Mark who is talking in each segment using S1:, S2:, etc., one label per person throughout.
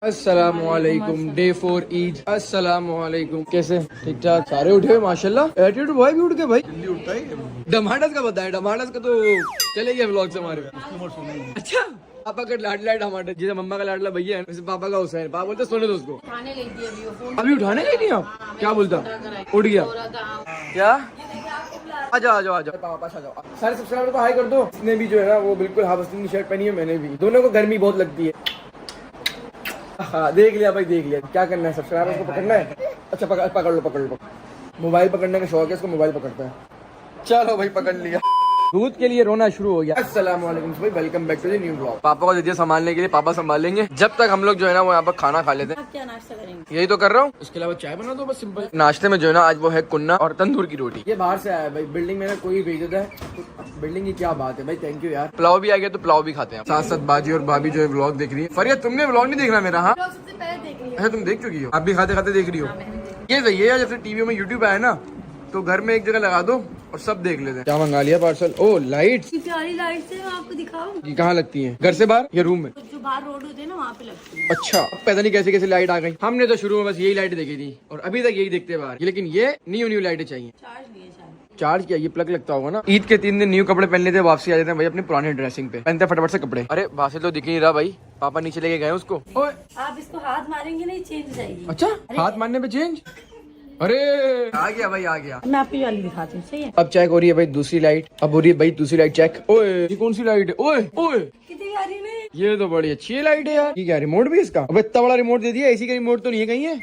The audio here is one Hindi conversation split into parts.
S1: अस्सलामुअलैकुम। डे 4 ईद। अस्सलामुअलैकुम। कैसे? ठीक ठाक। सारे उठे हुए माशाल्लाह। एटीट्यूड बॉय भी उठ गए भाई। जल्दी उठता है। डमाडस का बताया, डमाडस का तो चले गए व्लॉग से हमारे। अच्छा, पापा का लाडला टमाटर, जैसे मम्मा का लाडला भैया है वैसे पापा का हुसैन। पापा बोलते सोने दो उसको। अभी उठाने गई थी आप? क्या बोलता? उठ गया क्या? आ जाओ आ जाओ आ जाओ पापा पास आ जाओ। सारे सब्सक्राइबर को हाई कर दो। इसने भी जो है ना वो बिल्कुल हाफ आस्तीन की शर्ट पहनी है, मैंने भी। दोनों को गर्मी बहुत लगती है। हाँ देख लिया भाई, देख लिया। क्या करना है? सब्सक्राइबर्स को पकड़ना है। अच्छा पकड़ लो। मोबाइल पकड़ने का शौक है इसको, मोबाइल पकड़ता है। चलो भाई पकड़ लिया। दूध के लिए रोना शुरू हो गया। अस्सलाम वालेकुम भाई, welcome back to the new blog. पापा को दे दिया संभालने के लिए, पापा संभालेंगे जब तक हम लोग जो है ना वो यहाँ पर खाना खा लेते हैं।
S2: क्या नाश्ता करेंगे?
S1: यही तो कर रहा हूँ। इसके अलावा चाय बना दो बस सिंपल। नाश्ते में जो है ना आज वो है कुन्ना और तंदूर की रोटी। ये बाहर से आया है भाई, बिल्डिंग में ना कोई भेज देता है। बिल्डिंग की क्या बात है भाई, थैंक यू यार। पुलाव भी आ गया तो पुलाव भी खाते हैं। साथ साथ बाजी और भाभी जो है व्लॉग देख रही है। फरिया तुमने व्लॉग नहीं देखना मेरा? हाँ
S2: सबसे पहले देख लिया।
S1: अच्छा तुम देख चुकी हो? आप भी खाते खाते देख रही हो? ये सही है यार, जैसे टीवी में यूट्यूब आया ना तो घर में एक जगह लगा दो और सब देख लेते हैं। क्या मंगा लिया पार्सल? ओ लाइट,
S2: प्यारी लाइट है, आपको दिखाऊं?
S1: ये कहाँ लगती है? घर से बाहर या रूम में?
S2: जो बाहर रोड होते हैं ना वहाँ पे लगती है।
S1: अच्छा, पता नहीं कैसे कैसे लाइट आ गई। हमने तो शुरू में बस यही लाइट देखी थी और अभी तक यही देखते बाहर। लेकिन ये न्यू लाइटें चाहिए।
S2: चार्ज लिए शायद।
S1: चार्ज किया? ये प्लग लगता होगा ना। ईद के 3 दिन न्यू कपड़े पहन लेते, वापसी आ जाते हैं भाई अपनी पुरानी ड्रेसिंग पे। पहनते फटाफट से कपड़े। अरे बासिल तो दिख नहीं रहा भाई, पापा नीचे लेके गए उसको। ओए
S2: आप इसको हाथ मारेंगे नहीं, चेंज जाएगी।
S1: अच्छा, हाथ मारने पे चेंज? अरे आ गया भाई, आ गया।
S2: मैं आपकी वाली दिखाती हूँ, सही है?
S1: अब चेक हो रही है भाई दूसरी लाइट। अब हो रही है भाई दूसरी लाइट चेक। ओए ये कौन सी लाइट है? ओए ओए
S2: कितनी प्यारी नहीं?
S1: ये तो बड़ी अच्छी है लाइट है यार। ये क्या रिमोट भी इसका? अब इतना बड़ा रिमोट दे दिया, इसी का रिमोट तो नहीं है कहीं है?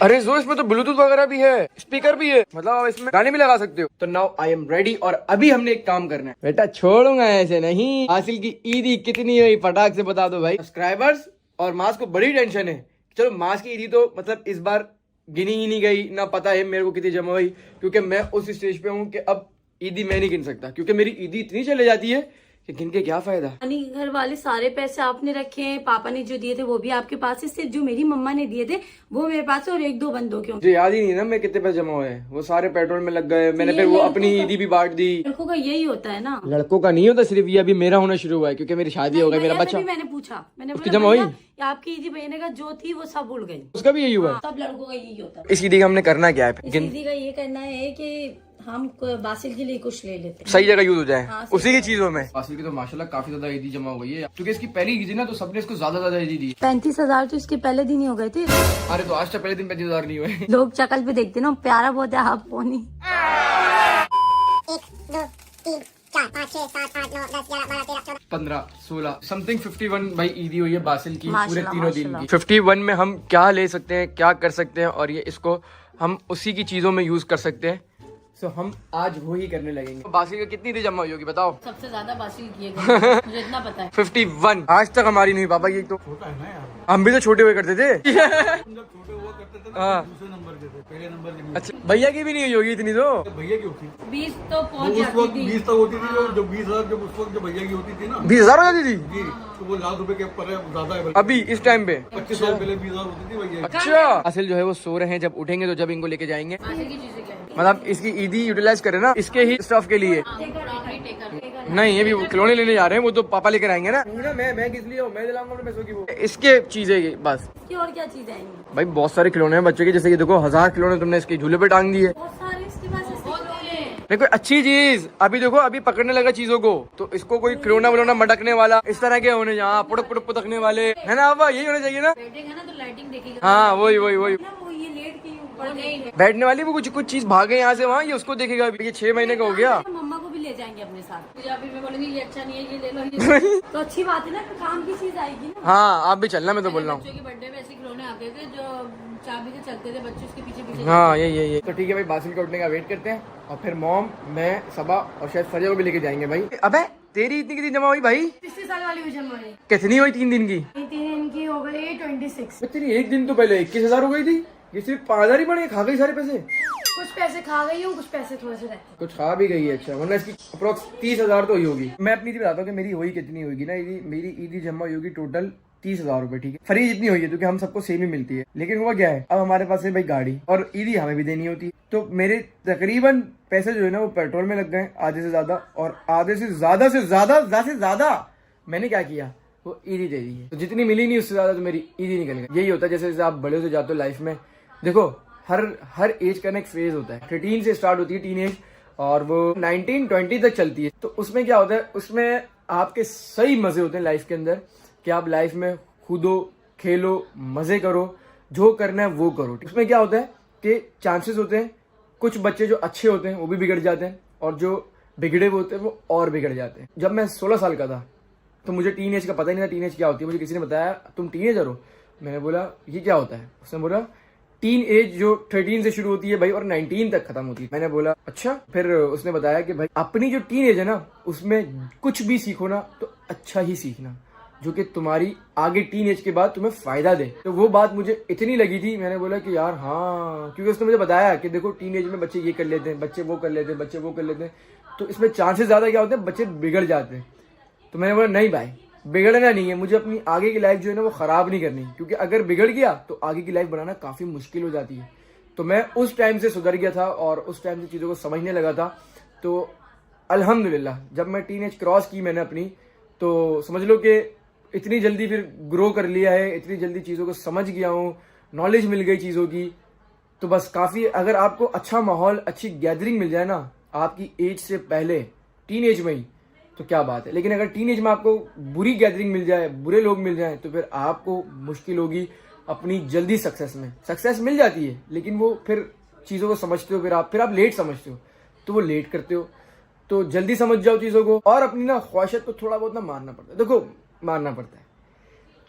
S1: अरे जो इसमें तो ब्लूटूथ वगैरह भी है, स्पीकर भी है, मतलब आप इसमें गाने भी लगा सकते हो। तो नाउ आई एम रेडी। और अभी हमने एक काम करना है बेटा, छोड़ूंगा ऐसे नहीं। हासिल की ईदी कितनी हुई फटाक से बता दो भाई। सब्सक्राइबर्स और मास को बड़ी टेंशन है। चलो मास की ईदी तो मतलब इस बार गिनी ही नहीं गई ना, पता है मेरे को कितनी जमा हुई, क्योंकि मैं उस स्टेज पे हूँ कि अब ईदी मैं नहीं गिन सकता, क्योंकि मेरी ईदी इतनी चले जाती है कि गिन के क्या फायदा।
S2: यानी घर वाले सारे पैसे आपने रखे हैं, पापा ने जो दिए थे वो भी आपके पास है, सिर्फ जो मेरी मम्मा ने दिए थे वो मेरे पास है और 1-2 बंदों के।
S1: मुझे याद ही नहीं ना मैं कितने पैसे जमा हुए, वो सारे पेट्रोल में लग गए। मैंने फिर वो अपनी ईदी भी बांट दी।
S2: लड़कों का यही होता है ना।
S1: लड़कों का नहीं होता सिर्फ ये, अभी मेरा होना शुरू हुआ है क्योंकि मेरी शादी हो गई, मेरा बच्चा।
S2: मैंने पूछा, मैंने
S1: उसकी
S2: बोला
S1: जमा हुई?
S2: भैया, आपकी ईदी बहने का जो थी वो सब उड़ गई।
S1: उसका भी यही हुआ है?
S2: सब लड़कों का यही होता है।
S1: इस ईदी का हमने करना क्या है?
S2: इस ईदी का ये करना है कि हम बासिल के लिए कुछ ले लेते हैं,
S1: सही जगह यूज हो जाए।
S2: हाँ,
S1: उसी की चीजों में। बासिल की तो माशाल्लाह काफी ज्यादा ईदी जमा हो गई है, क्योंकि इसकी पहली ईदी ना तो सबने इसको ज्यादा ईदी दी।
S2: 35,000 तो इसके पहले दिन ही हो गए थे।
S1: अरे तो आज तक पहले दिन 35,000 नहीं हुए।
S2: लोग शक्ल पे देखते ना, प्यारा बहुत है आप पोनी।
S3: 1 2 3 4 5 6 7 8 9 10 11 12 13 14
S1: 15 16 समथिंग 51 भाई ईदी हुई है बासिल की पूरे
S2: माशाल्लाह,
S1: तीनों दिन की।
S2: माशाल्लाह।
S1: 51 में हम क्या ले सकते हैं, क्या कर सकते हैं, और ये इसको हम उसी की चीजों में यूज कर सकते हैं। सो हम आज वो ही करने लगेंगे। बासिल का कितनी ईदी जमा हुई होगी बताओ?
S2: सबसे ज्यादा बासिल किए गए मुझे इतना पता है।
S1: 51 आज तक हमारी नहीं पापा, ये तो छोटा है ना यार। हम भी तो छोटे हुए करते थे।
S4: छोटे हुआ करते थे ना,
S1: हाँ।
S4: दूसरे नंबर के थे, पहले नंबर के नहीं।
S1: अच्छा भैया की भी नहीं हुई होगी इतनी तो?
S4: भैया की होती
S2: 20 तो पहुंच
S4: उस
S2: जाती
S4: वक्त
S2: थी।
S4: 20 तक होती थी, जो 20,000 जब उस वक्त जो भैया की होती थी ना
S1: 20,000 हो जाती थी?
S4: जी, तो वो लाख रुपए के ऊपर है, ज्यादा है।
S1: अभी इस टाइम पे
S4: 25 साल पहले 20,000 होती थी भैया की।
S1: अच्छा असल जो है वो सो रहे हैं, जब उठेंगे तो जब इनको लेके जाएंगे।
S2: बासिल की चीजें क्या है?
S1: मतलब इसकी ईदी यूटिलाइज करें ना इसके ही स्टफ के लिए। नहीं ये भी खिलौने लेने जा रहे हैं, वो तो पापा लेकर आएंगे ना। मैं किस लिए मैं दिलाऊंगा अपने पैसों की वो। इसके चीजें बस
S2: की और क्या चीजें आएंगी?
S1: भाई बहुत सारे खिलौने हैं बच्चों के, जैसे कि देखो 1000 खिलौने तुमने इसके झूले पे टांग दिए।
S2: बहुत सारे इसके पास ऐसे खिलौने हैं।
S1: नहीं कोई अच्छी चीज, अभी देखो अभी पकड़ने लगा चीजों को, तो इसको कोई खिलौना विलौना मटकने वाला इस तरह के होने, यहाँ पुड़क पुड़क पुटकने वाले है ना। अब यही होना चाहिए ना।
S2: बैठेगा ना तो लाइटिंग देखेगा।
S1: हाँ वही वही वही
S2: ना वो ये लेट के ऊपर नहीं,
S1: बैठने वाली वो कुछ कुछ चीज भागे यहाँ से वहाँ, ये उसको देखेगा। ये 6 महीने का हो गया।
S2: मम्मा को भी ले जाएंगे अपने साथ। पंजाबी में बोलेंगे ये अच्छा नहीं है, ये ले लो, ये तो अच्छी बात है ना, काम की चीज आएगी ना।
S1: हाँ आप भी चलना, मैं तो बोल रहा हूँ।
S2: बच्चों के बर्थडे में ऐसे खिलौने आते थे जो चाबी से चलते थे, बच्चे उसके पीछे पीछे।
S1: हाँ ये तो ठीक है भाई, बासिल के उठने का वेट करते हैं और फिर मॉम मैं सबा और शायद फरिया को भी लेके जाएंगे भाई। अबे तेरी इतनी कितनी जमा हुई भाई?
S2: 30 साल वाली हुई जमा है।
S1: कितनी हुई 3 दिन की?
S2: 3 दिन की हो गई 26।
S1: तेरी एक दिन तो पहले 21,000 हो गई थी, ये सिर्फ 5,000 ही पड़े, खा गई सारे पैसे।
S2: कुछ पैसे खा गई हूँ, कुछ पैसे थोड़े से रहते।
S1: कुछ खा भी गई है। अच्छा वरना इसकी अप्रोक्स 30,000 तो हुई होगी। मैं अपनी ईदी बताता हूँ कि मेरी हुई कितनी होगी ना। मेरी ईदी जमा हुई होगी टोटल 30,000 रुपए। ठीक है, फरी जितनी हुई है क्योंकि हम सबको सेम ही मिलती है। लेकिन हुआ क्या है, अब हमारे पास है भाई गाड़ी और ईदी हमें भी देनी होती है, तो मेरे तकरीबन पैसे जो है ना वो पेट्रोल में लग गए आधे से ज्यादा, और आधे से ज्यादा मैंने क्या किया, वो ईद ही दे दी है। तो जितनी मिली नहीं उससे ज्यादा तो मेरी ईद ही निकल गई। यही होता है जैसे जैसे आप बड़े हो जाते हो लाइफ में। देखो हर एज का ना एक फेज होता है। 13 से स्टार्ट होती है टीन एज और वो 19-20 तक चलती है। तो उसमें क्या होता है, उसमें आपके सही मजे होते हैं लाइफ के अंदर कि आप लाइफ में कूदो, खेलो, मजे करो, जो करना है वो करो। उसमें क्या होता है कि चांसेस होते हैं कुछ बच्चे जो अच्छे होते हैं वो भी बिगड़ जाते हैं और जो बिगड़े हुए होते हैं वो और बिगड़ जाते हैं। जब मैं 16 साल का था तो मुझे टीन एज का पता ही नहीं था टीन एज क्या होती है। मुझे किसी ने बताया तुम टीनेजर हो। मैंने बोला ये क्या होता है। उसने बोला टीन एज जो 13 से शुरू होती है भाई और 19 तक खत्म होती है। मैंने बोला अच्छा। फिर उसने बताया कि भाई अपनी जो टीन एज है ना उसमें कुछ भी सीखो ना तो अच्छा ही सीखना जो कि तुम्हारी आगे टीन एज के बाद तुम्हें फायदा दे। तो वो बात मुझे इतनी लगी थी। मैंने बोला कि यार हाँ, क्योंकि उसने मुझे बताया कि देखो टीन एज में बच्चे ये कर लेते हैं, बच्चे वो कर लेते हैं, बच्चे वो कर लेते हैं, तो इसमें चांसेस ज्यादा क्या होते हैं बच्चे बिगड़ जाते हैं। तो मैंने बोला नहीं भाई बिगड़ना नहीं है, मुझे अपनी आगे की लाइफ जो है ना वो खराब नहीं करनी, क्योंकि अगर बिगड़ गया तो आगे की लाइफ बनाना काफी मुश्किल हो जाती है। तो मैं उस टाइम से सुधर गया था और उस टाइम से चीजों को समझने लगा था। तो अल्हम्दुलिल्लाह जब मैं टीन एज क्रॉस की मैंने अपनी, तो समझ लो कि इतनी जल्दी फिर ग्रो कर लिया है, इतनी जल्दी चीजों को समझ गया हूँ, नॉलेज मिल गई चीजों की। तो बस काफी, अगर आपको अच्छा माहौल, अच्छी गैदरिंग मिल जाए ना आपकी एज से पहले, टीन एज में ही, तो क्या बात है। लेकिन अगर टीन एज में आपको बुरी गैदरिंग मिल जाए, बुरे लोग मिल जाए, तो फिर आपको मुश्किल होगी अपनी जल्दी सक्सेस में। सक्सेस मिल जाती है लेकिन वो फिर चीजों को समझते हो, फिर आप लेट समझते हो तो वो लेट करते हो। तो जल्दी समझ जाओ चीजों को और अपनी ना ख्वाहिशत को थोड़ा बहुत ना मारना पड़ता है। देखो मारना पड़ता है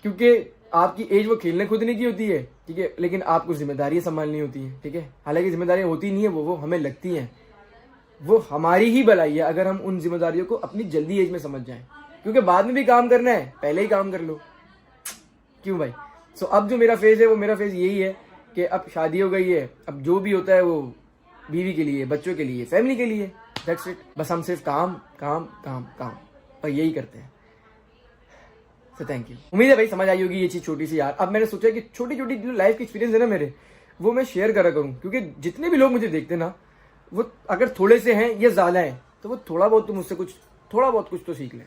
S1: क्योंकि आपकी एज वो खेलने कूदने की होती है, ठीक है, लेकिन आपको जिम्मेदारियां संभालनी होती है, ठीक है। हालांकि जिम्मेदारियां होती नहीं है, वो हमें लगती हैं, वो हमारी ही भलाई है अगर हम उन जिम्मेदारियों को अपनी जल्दी एज में समझ जाएं, क्योंकि बाद में भी काम करना है, पहले ही काम कर लो, क्यों भाई। सो अब जो मेरा फेज है वो मेरा फेज यही है कि अब शादी हो गई है, अब जो भी होता है वो बीवी के लिए, बच्चों के लिए, फैमिली के लिए, दैट्स इट। बस हम सिर्फ काम काम काम काम और यही करते हैं। तो थैंक यू। उम्मीद है भाई समझ आई होगी ये चीज छोटी सी यार। अब मैंने सोचा कि छोटी छोटी जो लाइफ के एक्सपीरियंस है ना मेरे, वो मैं शेयर करा करूं, क्योंकि जितने भी लोग मुझे देखते हैं ना, वो अगर थोड़े से हैं या ज्यादा हैं, तो वो थोड़ा बहुत तो मुझसे कुछ, थोड़ा बहुत कुछ तो सीख लें।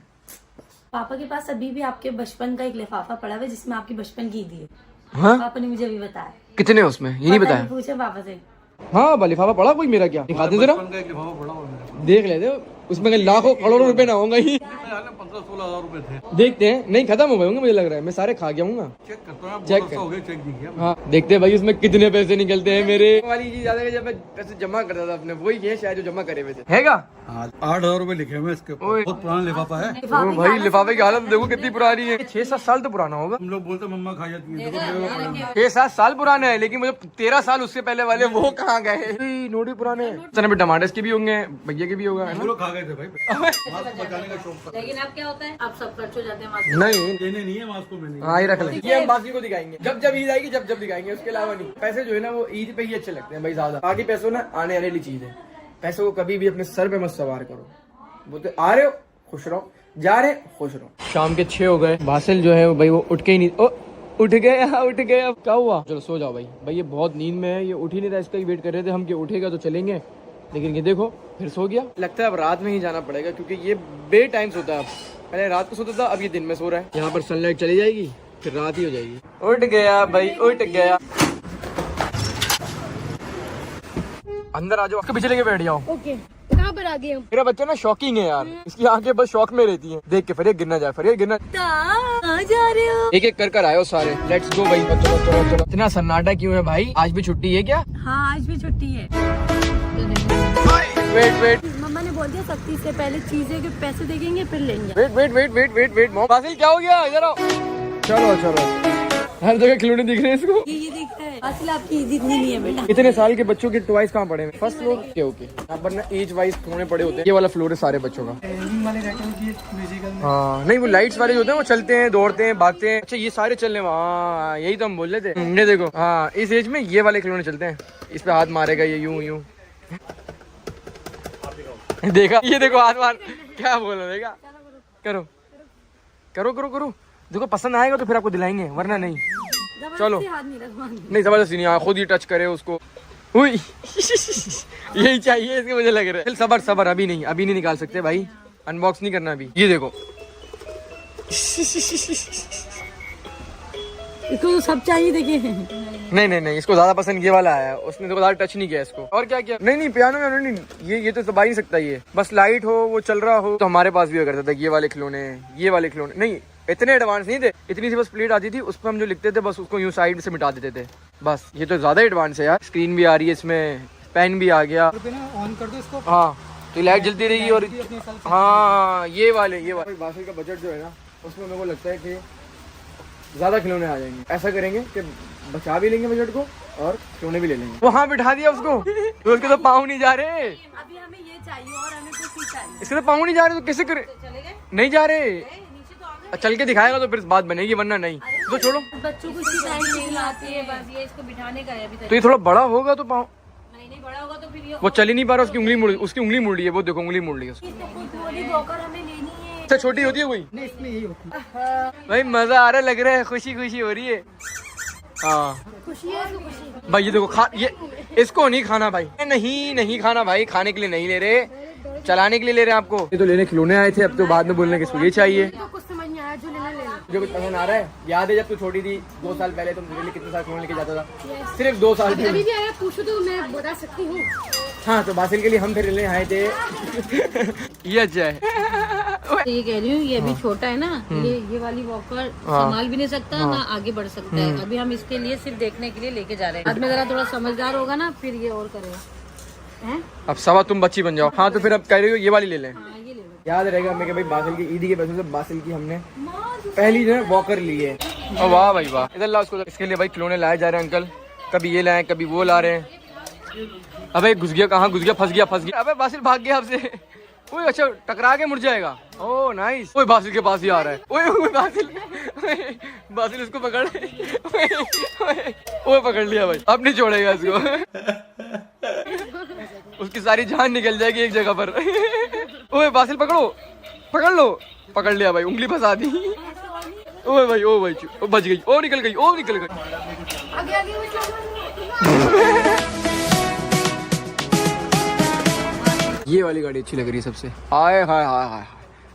S2: पापा के पास अभी भी आपके बचपन का एक लिफाफा पड़ा हुआ है जिसमें आपकी बचपन की ईद है।
S1: हाँ?
S2: पापा ने मुझे अभी बताया।
S1: कितने उसमें ये नहीं बताया?
S2: पूछे पापा से।
S1: हाँ लिफाफा पड़ा कोई मेरा, क्या दिखाते जरा, देख लेते, उसमें लाखों करोड़ों रुपए ना होंगे ही।
S4: 15-16 हज़ार रुपए थे।
S1: देखते हैं, नहीं खत्म हो गए होंगे मुझे लग रहा है, मैं सारे खा गया हूँ।
S4: चेक करता हूँ,
S1: चेक
S4: हो गए, चेक नहीं किया।
S1: हाँ देखते हैं भाई उसमें कितने पैसे निकलते हैं मेरे। वाली चीज ज्यादा, जब मैं पैसे जमा करता था अपने, वही है शायद जो जमा करे हुए थे। हैगा
S4: 8,000 रुपए लिखे हुए इसके ऊपर। बहुत पुराना लिफाफा है
S1: भाई। लिफाफे की हालत देखो कितनी पुरानी है, 6-7 साल तो पुराना होगा।
S4: हम लोग बोलते मम्मा खा जाती है,
S1: 6-7 साल पुराना है, लेकिन मुझे 13 साल उससे पहले वाले वो कहाँ गए, नोट पुराने हैं। टमाटर के भी होंगे, भैया के भी होगा, है ना?
S4: खा गए थे भाई, बचाने का शौक था।
S2: लेकिन अब क्या होता है, आप सब खर्च हो जाते हैं।
S1: नहीं
S4: देने नहीं है मास्क को, मैंने
S1: हाँ ये रख लेंगे, ये हम बाकी को दिखाएंगे जब जब ईद आएगी, जब जब दिखाएंगे, उसके अलावा नहीं। पैसे जो है ना वो ईद पे ही अच्छे लगते हैं भाई ज्यादा। बाकी पैसों ना आने वाली चीज है, पैसों को कभी भी अपने सर पे मत सवार करो। वो तो आ रहे हो खुश रहो, जा रहे खुश रहो। शाम के 6 हो गए, बासिल जो है भाई वो उठ के ही नहीं, उठ गए। अब क्या हुआ, चलो सो जाओ भाई ये बहुत नींद में है, ये उठ ही नहीं रहा, इसका ही वेट कर रहे थे हम कि उठेगा तो चलेंगे, लेकिन ये देखो फिर सो गया। लगता है अब रात में ही जाना पड़ेगा, क्योंकि ये बे टाइम सोता है। अब पहले रात को सोता था, अब ये दिन में सो रहा है। यहाँ पर सनलाइट चली जाएगी फिर रात ही हो जाएगी। उठ गया भाई, उठ गया। अंदर आ जाओ, पीछे लेके बैठ जाओ।
S2: ओके, कहाँ पर आ गए हम?
S1: मेरा बच्चा ना शॉकिंग है यार, इसकी आंखें बस शौक में रहती हैं, देख के फिर गिरना जाए, फिर गिरना।
S2: कहाँ जा रहे हो?
S1: एक एक कर आयो सारे। लेट्स गो भाई, चलो। इतना सन्नाटा क्यों है भाई, आज भी छुट्टी है क्या?
S2: हाँ आज भी छुट्टी है।
S1: वेट,
S2: मम्मा ने बोल दिया सख्ती से पहले चीजें के पैसे देंगे फिर लेंगे।
S1: वेट बासिल क्या हो गया, इधर आओ। चलो हर जगह खिलौने दिख रहे हैं इसको।
S2: ये दिख रहा है। असल आपकी ईद इतनी नहीं है बेटा।
S1: इतने साल के बच्चों के टॉयज कहाँ पड़े हैं? फर्स्ट फ्लोर के ओके, यहाँ पर ना एज वाइज खिलौने पड़े होते हैं। ये वाला फ्लोर है सारे बच्चों का। हाँ नहीं, वो लाइट्स वाले होते हैं, वो चलते हैं, दौड़ते हैं, भागते हैं। अच्छा ये सारे चलने, हाँ यही तो हम बोल रहे थे। ये देखो, हाँ इस एज में ये वाले खिलौने चलते हैं, इस पे हाथ मारेगा ये यूं देखा, ये देखो हाथ मार, क्या बोल रहे, देखा। करो देखो, पसंद आएगा तो फिर आपको दिलाएंगे, वरना नहीं। चलो नहीं, जबरदस्ती नहीं, खुद ही टच करे उसको। हुई यही चाहिए इसके, मुझे लग रहा है। सबर अभी नहीं निकाल सकते भाई, अनबॉक्स नहीं करना अभी। ये देखो
S2: इसको तो सब चाहिए देखिए।
S1: नहीं, इसको ज्यादा पसंद ये वाला आया, उसने तो ज्यादा टच नहीं किया इसको। और क्या किया? नहीं पियानो में नहीं, ये तो दबा ही नहीं सकता, ये बस लाइट हो, वो चल रहा हो। तो हमारे पास भी करता था ये वाले खिलौने, नहीं इतने एडवांस नहीं थे, इतनी सी बस प्लेट आती थी, उस पर हम जो लिखते थे बस उसको यूं साइड से मिटा देते थे बस। ये तो ज्यादा एडवांस है यार, स्क्रीन भी आ रही है इसमें, पेन भी आ गया।
S4: ऑन कर दो इसको।
S1: हाँ तो लाइट जलती रहेगी। और हाँ ये वाले बासिल का बजट जो है ना, उसमें मेरे को लगता है कि ज्यादा खिलौने आ जाएंगे। ऐसा करेंगे कि बचा भी लेंगे बजट को और खिलौने भी ले लेंगे। वहाँ बिठा दिया उसको, तो उसके तो पाँव नहीं जा रहे।
S2: अभी हमें ये चाहिए और हमें कुछ भी चाहिए।
S1: इसके तो पाँव नहीं जा रहे, तो कैसे करे? नहीं जा रहे, चल के दिखाएगा तो फिर बात बनेगी, वरना नहीं तो छोड़ो।
S2: बच्चों को इसी टाइम नहीं लाती है, बस ये इसको बिठाने का है अभी तक।
S1: तो ये थोड़ा बड़ा होगा तो पाँव,
S2: नहीं बड़ा होगा तो फिर ये
S1: वो चल ही नहीं पा रहा, उसकी उंगली मुड़ रही है, वो देखो उंगली मुड़ रही है उसकी।
S2: तो खुद वाली वॉकर हमें लेनी है।
S1: अच्छा छोटी होती है कोई?
S4: नहीं इसमें यही होती है।
S1: भाई मजा आ रहा है, लग रहा है खुशी हो रही है। हाँ
S2: खुशी है तो खुशी।
S1: भाई ये देखो ये इसको नहीं खाना भाई, नहीं खाना भाई, खाने के लिए नहीं ले रहे, चलाने के लिए ले रहे हैं आपको। ये तो लेने खिलौने आए थे, अब तो बाद में बोलने के इसको ये चाहिए।
S2: कुछ समझ नहीं आया, जो लेना ले।
S1: जो कुछ पसंद आ रहा है, याद है जब तू छोटी थी 2 साल पहले, तुम मेरे लिए कितने साल खिलौने लेके जाता था? सिर्फ 2 साल की।
S2: अभी भी अगर पूछो तो मैं बता सकती हूँ।
S1: हाँ तो बासिल के लिए हम फिर लेने आए थे। ये अच्छा है।
S2: ये कह रही हूँ, ये अभी छोटा है ना, ये वाली वॉकर संभाल भी नहीं सकता ना आगे बढ़ सकता है। अभी हम इसके लिए सिर्फ देखने के लिए लेके जा रहे हैं। बाद में जरा थोड़ा समझदार होगा ना, फिर ये और करेगा।
S1: अब सवा तुम बच्ची बन जाओ। हाँ तो फिर अब कह रही हो ये वाली ले लें।
S2: हाँ, ये ले लो।
S1: याद रहेगा मैं कि भाई बासिल की ईदी के पैसे से बासिल की हमने पहली जो है वॉकर ली है। वाह भाई वाह, इधर ला उसको। इसके लिए भाई खिलौने लाए जा रहे हैं अंकल, कभी ये लाए कभी वो ला रहे हैं। अबे घुस गया, कहाँ घुस गया? फंस गया। अबे बासिल भाग गया आपसे। ओए अच्छा टकरा के मुड़ जाएगा। Oh nice. ओए बासिल के पास ही आ रहा है। ओए बासिल उसको पकड़। ओए पकड़ लिया भाई, अब नहीं छोड़ेगा इसको। उसकी सारी जान निकल जाएगी एक जगह पर। ओए बासिल पकड़ लो। पकड़ लिया भाई, उंगली फंसा दी। ओए भाई ओ बच गई, ओ निकल गई। ये वाली गाड़ी अच्छी लग रही है सबसे। हाय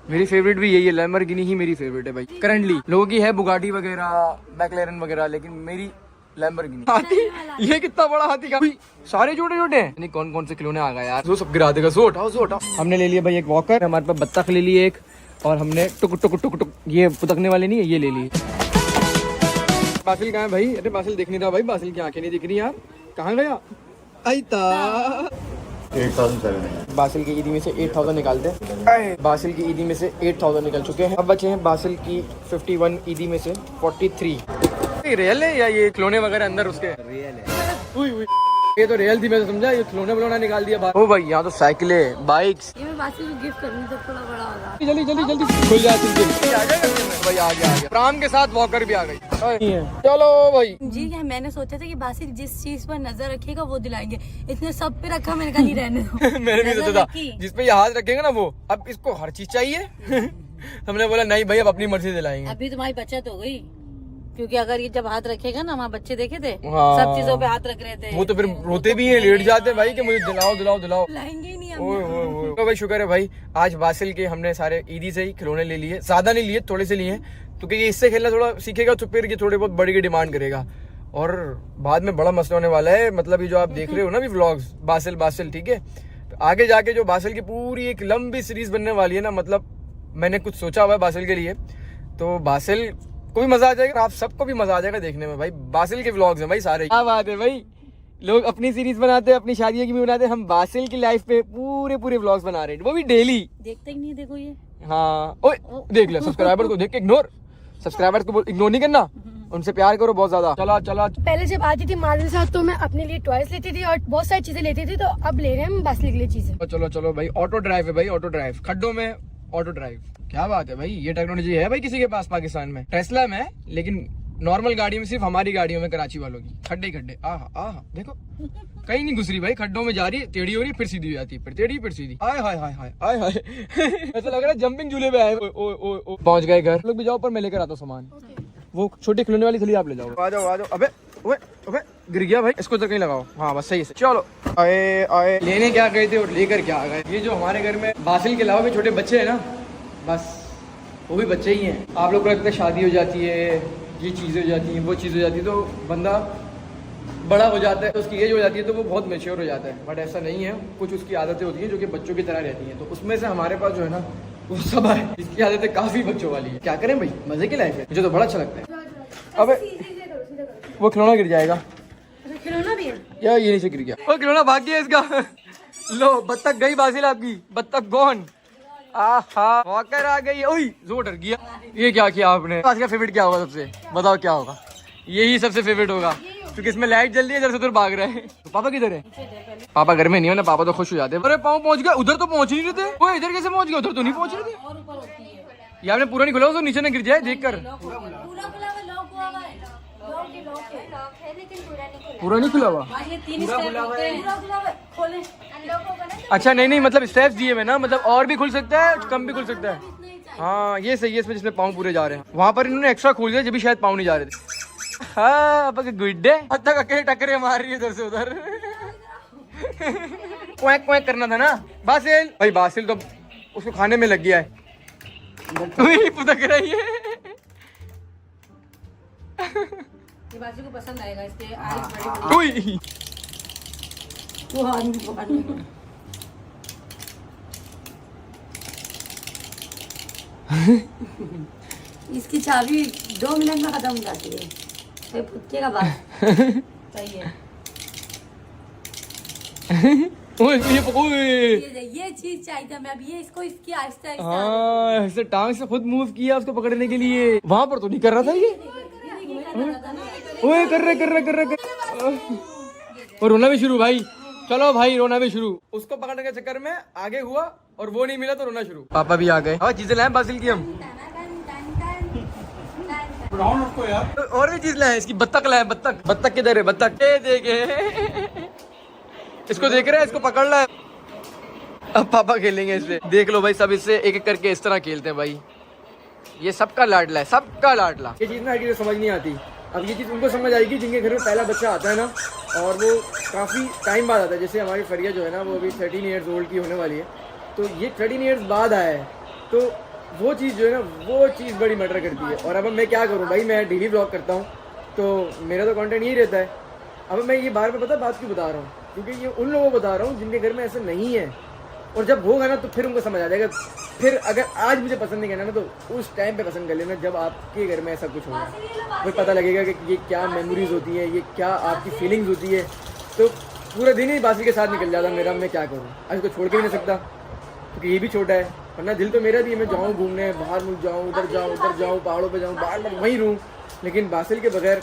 S1: मेरी फेवरेट भी यही है, लैम्बोर्गिनी ही मेरी फेवरेट है भाई करंटली। लोगों की है बुगाटी वगैरह, मैक्लेरन वगैरह, लेकिन मेरी लैम्बोर्गिनी। हाथी, ये कितना बड़ा हाथी का, सारे छोटे हैं। नहीं कौन से खिलौने आ गए यार, जो सब गिरा देगा। सो हटाओ। हमने ले लिया भाई एक वॉकर, हमारे पास बत्तख ले लिए एक, और हमने टुक ये पुतकने वाले नहीं है, ये ले लिए। बासिल कहाँ है भाई? अरे बासिल दिख नहीं रहा भाई, बासिल की आंखें नहीं दिख रही यार, कहाँ गया? आइता
S4: 8,700
S1: बासिल की ईदी में से 8,000 निकालते हैं। बासिल की ईदी में से 8,000 निकल चुके हैं। अब बचे हैं बासिल की 51 ईदी में से 43। रियल है या ये खिलौने वगैरह अंदर उसके? रियल है। ये तो रियल थी, मैं तो समझा ये खिलौने निकाल दिया बाहर। ओ भाई यहाँ तो साइकिलें, बाइक्स।
S2: ये मैं बासिल को गिफ्ट करूँगी जब थोड़ा बड़ा होगा।
S1: जल्दी खुल जाती भाई। आ गया प्राण के साथ वॉकर भी आ गई। चलो भाई
S2: जी, मैंने सोचा था कि बासिल जिस चीज पर नजर रखेगा वो दिलाएंगे, इसने सब पे रखा, मैंने कहा नहीं रहने दो।
S1: मैंने भी सोचा था जिस पे ये हाथ रखेगा ना वो, अब इसको हर चीज चाहिए। हमने बोला नहीं भाई अब अपनी मर्जी दिलाएंगे।
S2: अभी तुम्हारी बचत हो गई, क्योंकि अगर ये जब हाथ रखेगा ना, वहाँ बच्चे देखे थे
S1: हाँ।
S2: सब चीजों पे हाथ रख रहे थे,
S1: वो तो फिर रोते भी हैं, लेट जाते हैं भाई कि मुझे दिलाओ।
S2: लाएंगे ही नहीं
S1: ओए तो भाई शुक्र है भाई, आज बासिल के हमने सारे ईदी से ही खिलौने ले लिए। ज्यादा नहीं लिए, थोड़े से लिए, क्योंकि ये इससे खेलना थोड़ा सीखेगा तो फिर ये थोड़े बहुत बड़ी की डिमांड करेगा, और बाद में बड़ा मसला होने वाला है। मतलब ये जो आप देख रहे हो ना भी व्लॉग्स, बासिल ठीक है, तो आगे जाके जो बासिल की पूरी एक लंबी सीरीज बनने वाली है ना, मतलब मैंने कुछ सोचा हुआ है बासिल के लिए, तो बासिल को भी मजा आ जाएगा, आप सबको भी मजा आ जाएगा देखने में भाई। बासिल के व्लॉग्स हैं भाई सारे। क्या बात है भाई, लोग अपनी सीरीज बनाते हैं, अपनी शादियों की भी बनाते हैं, हम बासिल की लाइफ पे पूरे व्लॉग्स बना रहे हैं, वो भी डेली।
S2: देखते ही नहीं, देखो ये।
S1: हाँ ओए देख ले, सब्सक्राइबर को देख के इग्नोर, सब्सक्राइबर को इग्नोर नहीं करना, उनसे प्यार करो बहुत ज्यादा। चला
S5: पहले जब आती थी माँ के साथ तो मैं अपने लिए टॉयज लेती थी और बहुत सारी चीजें लेती थी, तो अब ले रहे हैं हम बासिल के लिए चीजें।
S1: चलो भाई, ऑटो ड्राइव है भाई, ऑटो ड्राइव, खड्डों में ऑटो ड्राइव। क्या बात है भाई, ये टेक्नोलॉजी है भाई किसी के पास पाकिस्तान में? टेस्ला में, लेकिन नॉर्मल गाड़ी में, सिर्फ हमारी गाड़ियों में, कराची वालों की। खड्डे आहा देखो कहीं नहीं घुस रही भाई, खड्डों में जा रही है, टेढ़ी हो रही, फिर सीधी हो जाती है, फिर टेढ़ी फिर सीधी। आय ऐसा लग रहा है जंपिंग झूले पे आए। पहुंच गए घर, लोग भी जाओ पर मैं लेकर आता हूँ सामान। वो छोटे खिलौने वाली थली आप ले जाओ। आ जाओ। अबे गिर गया भाई, इसको तो कहीं लगाओ। हाँ बस सही से। चलो आए लेने क्या गए थे और लेकर क्या आ गए। ये जो हमारे घर में बासिल के अलावा भी छोटे बच्चे है ना, बस वो भी बच्चे ही हैं। आप लोग को लगता है शादी हो जाती है, ये चीज़ें हो जाती हैं, वो चीज़ हो जाती है, तो बंदा बड़ा हो जाता है, तो उसकी एज हो जाती है तो वो बहुत मैच्योर हो जाता है। बट ऐसा नहीं है, कुछ उसकी आदतें होती हैं जो कि बच्चों की तरह रहती हैं। तो उसमें से हमारे पास जो है ना वो सब है, इसकी आदतें काफ़ी बच्चों वाली है। क्या करें भाई, मज़े की लाइफ है, मुझे तो बड़ा अच्छा लगता है। अबे वो खिलौना गिर जाएगा,
S5: खिलौना भी है
S1: या ये नीचे गिर गया, वो खिलौना भाग गया इसका। लो बत्तख गई बासिल आपकी, बत्तख गॉन। आहा वॉकर आ गई। ओई जो डर गया। ये क्या किया आपने? आज का फेवरेट क्या होगा सबसे, बताओ क्या होगा? यही सबसे फेवरेट होगा क्योंकि इसमें लाइट जल रही है, इधर से उधर भाग रहे हैं। तो पापा किधर है? पापा घर में नहीं है ना, पापा तो खुश हो जाते हैं। अरे पाँव पहुंच गया, उधर तो पहुंच ही नहीं रहे थे। वो इधर कैसे पहुंच गया, उधर तो नहीं पहुंच रहे थे। ये आपने पूरा नहीं खुला तो नीचे ना गिर जाए देख कर। पूरा नहीं खुला हुआ? अच्छा नहीं मतलब स्टेप्स दिए हुए ना, मतलब और भी खुल सकता है, कम भी खुल सकता है। हाँ ये सही है, इसमें जिसमें पाँव पूरे जा रहे हैं। वहाँ पर इन्होंने एक्स्ट्रा खोल दिया जब भी शायद पाँव नहीं जा रहे थे। हाँ गुड्डे अब तक अकेले टकरे मार रही है इधर से उधर। क्वैक क्वैक करना था ना बासिल। भाई बासिल तो उसको खाने में लग गया है, पुदक रही है।
S2: ये बाजी को पसंद आएगा, इसके आईज बड़े बड़े। इसकी चाबी 2 मिनट में खत्म हो जाती है, तो पुतके का बात सही है। ये चीज चाहिए था मैं, अब ये इसको इसकी आहिस्ता आहिस्ता।
S1: हाँ ऐसे टांग से खुद मूव किया उसको पकड़ने के लिए। वहां पर तो नहीं कर रहा था ये। ओए कर रहे और रोना भी शुरू भाई। चलो भाई रोना भी शुरू, उसको पकड़ने के चक्कर में आगे हुआ और वो नहीं मिला तो रोना शुरू। पापा भी आ गए। हाँ चीजें लाए बासिल की हम,
S4: यार
S1: और भी चीज लाए। इसकी बत्तख लाए, बत्तख किधर है? बत्तख ये देखे, इसको देख रहे हैं, इसको पकड़ रहा है। अब पापा खेलेंगे इससे। देख लो भाई, सब इससे एक एक करके इस तरह खेलते हैं भाई। ये सबका लाडला है, सबका लाडला। ये चीज ना किसी समझ नहीं आती। अब ये चीज उनको समझ आएगी जिनके घर में पहला बच्चा आता है ना, और वो काफी टाइम बाद आता है। जैसे हमारी फरिया जो है ना, वो अभी 13 ईयर्स ओल्ड की होने वाली है, तो ये 13 ईयर्स बाद आया है। तो वो चीज़ जो है ना, वो चीज़ बड़ी मैटर करती है। और अब मैं क्या करूँ भाई, मैं डेली ब्लॉग करता हूँ तो मेरा तो कंटेंट यही रहता है। अब मैं ये बार में पता बात क्यों बता रहा हूँ, क्योंकि ये उन लोगों को बता रहा हूँ जिनके घर में ऐसा नहीं है। और जब होगा ना तो फिर उनको समझ आ जाएगा। फिर अगर आज मुझे पसंद नहीं करना ना, तो उस टाइम पे पसंद कर लेना जब आपके घर में ऐसा कुछ होगा। फिर पता लगेगा कि ये क्या मेमोरीज होती है, ये क्या आपकी फीलिंग्स होती है। तो पूरा दिन ही बासिल के साथ निकल जाता मेरा। मैं क्या करूँ, आज इसको छोड़ के भी नहीं सकता क्योंकि ये भी छोटा है। वरना दिल तो मेरा भी है, मैं जाऊँ घूमने, बाहर मुल्क जाऊँ, उधर जाऊँ, उधर जाऊँ, पहाड़ों पे जाऊँ, बार बार वहीं रहूँ। लेकिन बासिल के बगैर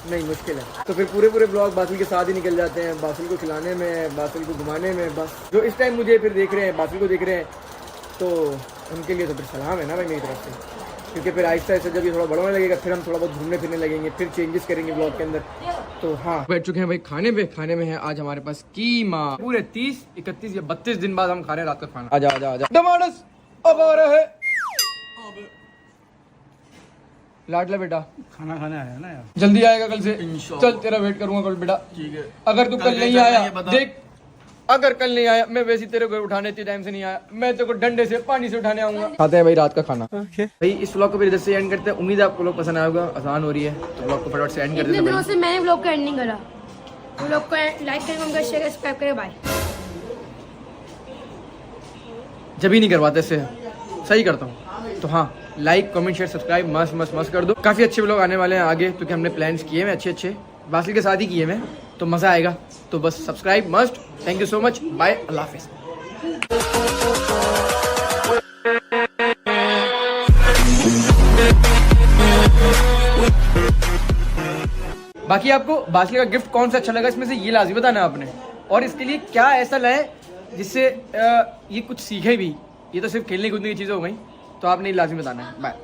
S1: नहीं, मुश्किल है। तो फिर पूरे ब्लॉग बासिल के साथ ही निकल जाते हैं, बासिल को खिलाने में, बासिल को घुमाने में। बस जो इस टाइम मुझे फिर देख रहे हैं, बासिल को देख रहे हैं, तो उनके लिए तो फिर सलाम है ना भाई मेरी तरफ से। क्योंकि फिर आहिस्ता आहिस्ता जब ये थोड़ा बड़ा होने लगेगा, फिर हम थोड़ा बहुत घूमने फिरने लगेंगे, फिर चेंजेस करेंगे ब्लॉग के अंदर। तो हाँ, बैठ चुके हैं भाई खाने पे। खाने में है आज हमारे पास कीमा। पूरे 30, 31 या 32 दिन बाद हम खा रहे हैं रात का खाना। आजा आजा आजा टमाटर अब आ रहा है। लाडला बेटा
S4: खाना खाने आया ना यार,
S1: जल्दी आएगा कल से। चल तेरा वेट करूंगा कल बेटा। ठीक है, अगर तू कल नहीं आया, देख अगर कल नहीं आया, मैं वैसे तेरे को उठाने इतने टाइम से नहीं आया, मैं तेरे को डंडे से पानी से उठाने आऊंगा। खाते हैं भाई रात का खाना। भाई इस व्लॉग को फिर इधर से एंड करते हैं। उम्मीद है आपको लोग पसंद आएगा। आसान हो रही है तो व्लॉग को फटाफट से एंड कर देते हैं।
S5: दिनों से मैंने व्लॉग का एंड नहीं करा। व्लॉग को लाइक करें, कमेंट करें, शेयर करें, सब्सक्राइब करें। बाय।
S1: जब ही नहीं करवाते इससे सही करता हूँ। तो हाँ, लाइक कमेंट शेयर सब्सक्राइब मस्त मस्त मस्त कर दो। काफी अच्छे व्लॉग आने वाले हैं आगे, क्योंकि हमने प्लान्स किए हैं अच्छे बासिल के साथ ही किए हैं, तो मजा आएगा। तो बस subscribe must. Thank you so much, bye, अल्लाह हाफिज। बाकी आपको बासिल का गिफ्ट कौन सा अच्छा लगा इसमें से ये लाजमी बताना आपने, और इसके लिए क्या ऐसा लाए जिससे ये कुछ सीखे भी। ये तो सिर्फ खेलने कूदने की चीज़ें हो गई, तो आपने लाजमी बताना है। बाय।